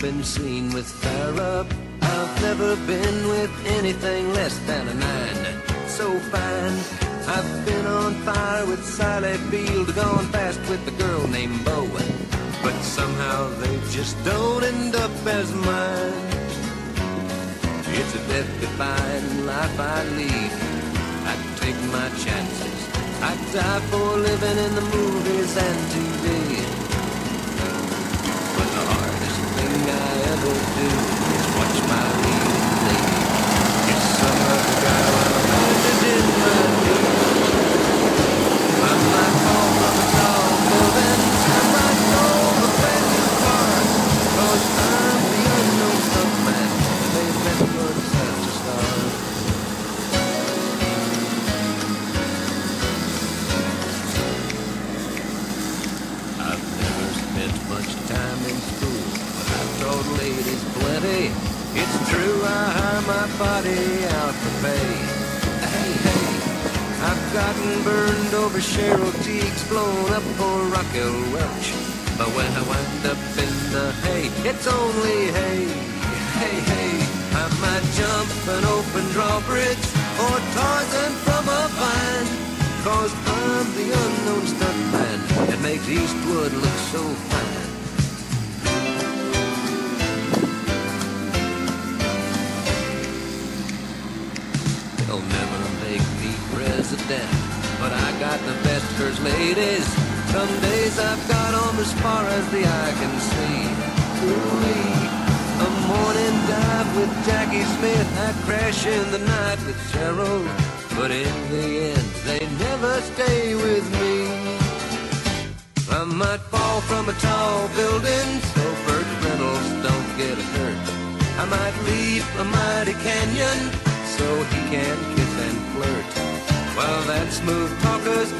been seen with Farrah. I've never been with anything less than a 9. So fine. I've been on fire with Sally Field, gone fast with a girl named Bo, but somehow they just don't end up as mine. It's a death-defying life I lead. I take my chances. I die for living in the movies and TV. But the hardest thing I ever do is watch my lead lady. It's some other guy I'm in my dreams. I might fall from a tall building, I might roll a brand new car, 'cause I'm the unknown stuntman. They've never such a star. I've never spent much time in school, but I've taught ladies plenty. It's true, I hire my body out for pay. Hey, hey, I've gotten burned over Cheryl Teagues, blown up for Raquel Welch. But when I wind up in the hay, it's only hay. Hey, hey, I might jump an open drawbridge or Tarzan from a vine, 'cause I'm the unknown stuntman that makes Eastwood look so fine. They'll never make me president, but I got the best first ladies. Some days I've got them as far as the eye can see. Ooh-wee. A morning dive with Jackie Smith, I crash in the night with Cheryl, but in the end they never stay with me. I might fall from a tall building so Burt Reynolds don't get hurt. I might leap a mighty canyon so he can kiss and flirt, while that smooth talker's